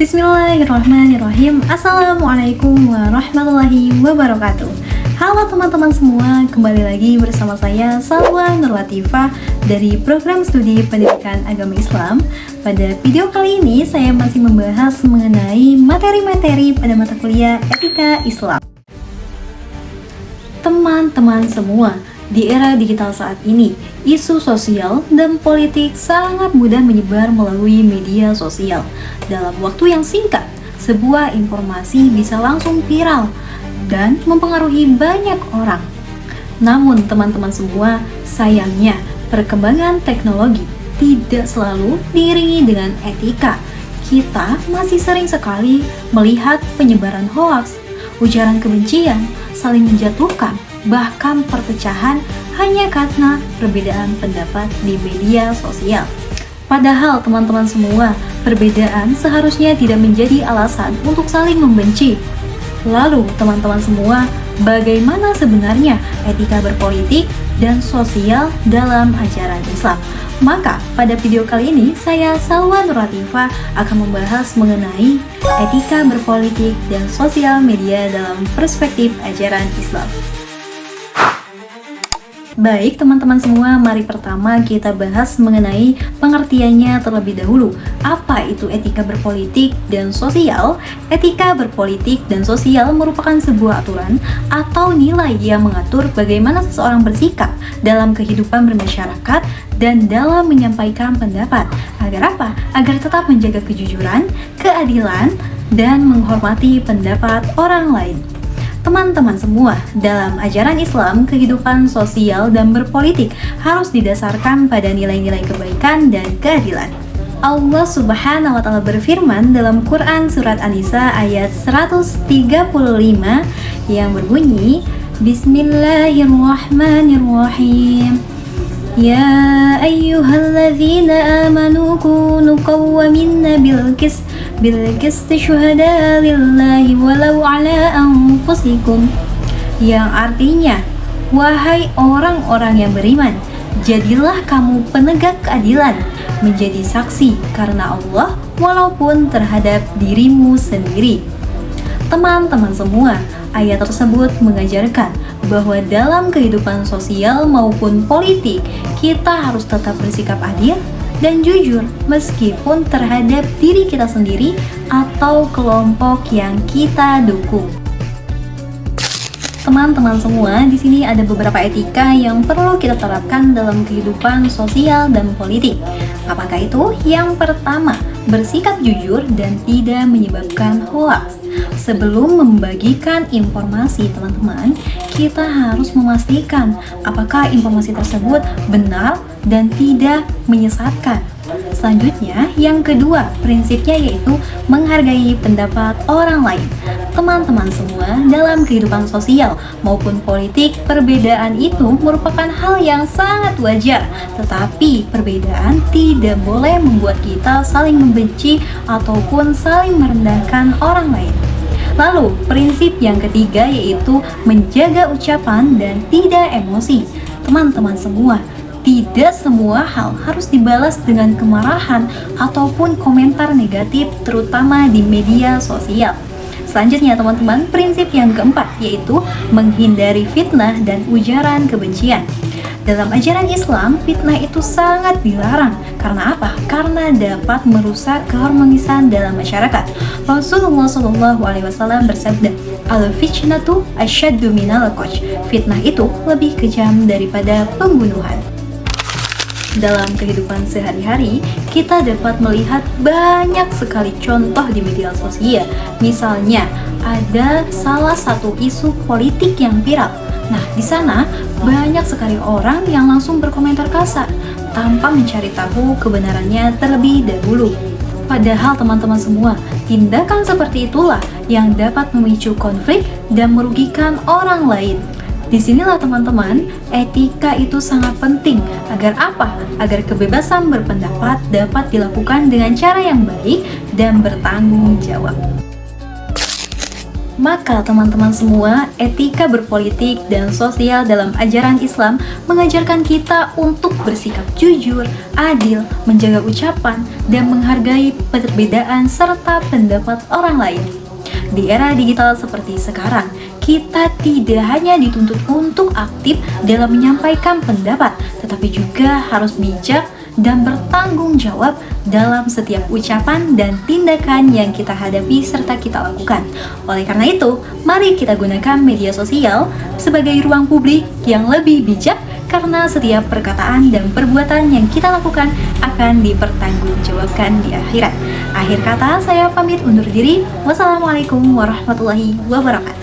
Bismillahirrahmanirrahim. Assalamualaikum warahmatullahi wabarakatuh. Halo teman-teman semua, kembali lagi bersama saya Salwa Nur Latifah dari program studi pendidikan agama Islam. Pada video kali ini saya masih membahas mengenai materi-materi pada mata kuliah Etika Islam. Teman-teman semua, di era digital saat ini, isu sosial dan politik sangat mudah menyebar melalui media sosial. Dalam waktu yang singkat, sebuah informasi bisa langsung viral dan mempengaruhi banyak orang. Namun teman-teman semua, sayangnya perkembangan teknologi tidak selalu diiringi dengan etika. Kita masih sering sekali melihat penyebaran hoaks, ujaran kebencian, saling menjatuhkan, bahkan perpecahan hanya karena perbedaan pendapat di media sosial. Padahal teman-teman semua, perbedaan seharusnya tidak menjadi alasan untuk saling membenci. Lalu teman-teman semua, bagaimana sebenarnya etika berpolitik dan sosial dalam ajaran Islam? Maka pada video kali ini saya Salwa Nur Latifah akan membahas mengenai etika berpolitik dan sosial media dalam perspektif ajaran Islam. Baik teman-teman semua, mari pertama kita bahas mengenai pengertiannya terlebih dahulu. Apa itu etika berpolitik dan sosial? Etika berpolitik dan sosial merupakan sebuah aturan atau nilai yang mengatur bagaimana seseorang bersikap dalam kehidupan bermasyarakat dan dalam menyampaikan pendapat. Agar apa? Agar tetap menjaga kejujuran, keadilan, dan menghormati pendapat orang lain. Teman-teman semua, dalam ajaran Islam, kehidupan sosial dan berpolitik harus didasarkan pada nilai-nilai kebaikan dan keadilan. Allah Subhanahu wa Ta'ala berfirman dalam Quran Surat An-Nisa ayat 135 yang berbunyi, Bismillahirrahmanirrahim. Ya ayyuhalladzina amanu kunu qawwamina bilqist syuhada lillahi walau ala anfusikum, yang artinya, wahai orang-orang yang beriman, jadilah kamu penegak keadilan, menjadi saksi karena Allah walaupun terhadap dirimu sendiri. Teman-teman semua, ayat tersebut mengajarkan bahwa dalam kehidupan sosial maupun politik, kita harus tetap bersikap adil dan jujur meskipun terhadap diri kita sendiri atau kelompok yang kita dukung. Teman-teman semua, di sini ada beberapa etika yang perlu kita terapkan dalam kehidupan sosial dan politik. Apakah itu? Yang pertama, bersikap jujur dan tidak menyebabkan hoaks. Sebelum membagikan informasi, teman-teman, kita harus memastikan apakah informasi tersebut benar dan tidak menyesatkan. Selanjutnya, yang kedua, prinsipnya yaitu menghargai pendapat orang lain. Teman-teman semua, dalam kehidupan sosial maupun politik, perbedaan itu merupakan hal yang sangat wajar. Tetapi, perbedaan tidak boleh membuat kita saling membenci ataupun saling merendahkan orang lain. Lalu, prinsip yang ketiga yaitu menjaga ucapan dan tidak emosi. Teman-teman semua, tidak semua hal harus dibalas dengan kemarahan ataupun komentar negatif, terutama di media sosial. Selanjutnya teman-teman, prinsip yang keempat yaitu menghindari fitnah dan ujaran kebencian. Dalam ajaran Islam, fitnah itu sangat dilarang. Karena apa? Karena dapat merusak keharmonisan dalam masyarakat. Rasulullah SAW bersabda, Al-fitnatu asyaddu minal qatl. Fitnah itu lebih kejam daripada pembunuhan. Dalam kehidupan sehari-hari, kita dapat melihat banyak sekali contoh di media sosial. Misalnya, ada salah satu isu politik yang viral. Nah, di sana banyak sekali orang yang langsung berkomentar kasar tanpa mencari tahu kebenarannya terlebih dahulu. Padahal teman-teman semua, tindakan seperti itulah yang dapat memicu konflik dan merugikan orang lain. Disinilah teman-teman, etika itu sangat penting. Agar apa? Agar kebebasan berpendapat dapat dilakukan dengan cara yang baik dan bertanggung jawab. Maka teman-teman semua, etika berpolitik dan sosial dalam ajaran Islam mengajarkan kita untuk bersikap jujur, adil, menjaga ucapan, dan menghargai perbedaan serta pendapat orang lain. Di era digital seperti sekarang, kita tidak hanya dituntut untuk aktif dalam menyampaikan pendapat, tetapi juga harus bijak dan bertanggung jawab dalam setiap ucapan dan tindakan yang kita hadapi serta kita lakukan. Oleh karena itu, mari kita gunakan media sosial sebagai ruang publik yang lebih bijak karena setiap perkataan dan perbuatan yang kita lakukan akan dipertanggungjawabkan di akhirat. Akhir kata, saya pamit undur diri. Wassalamualaikum warahmatullahi wabarakatuh.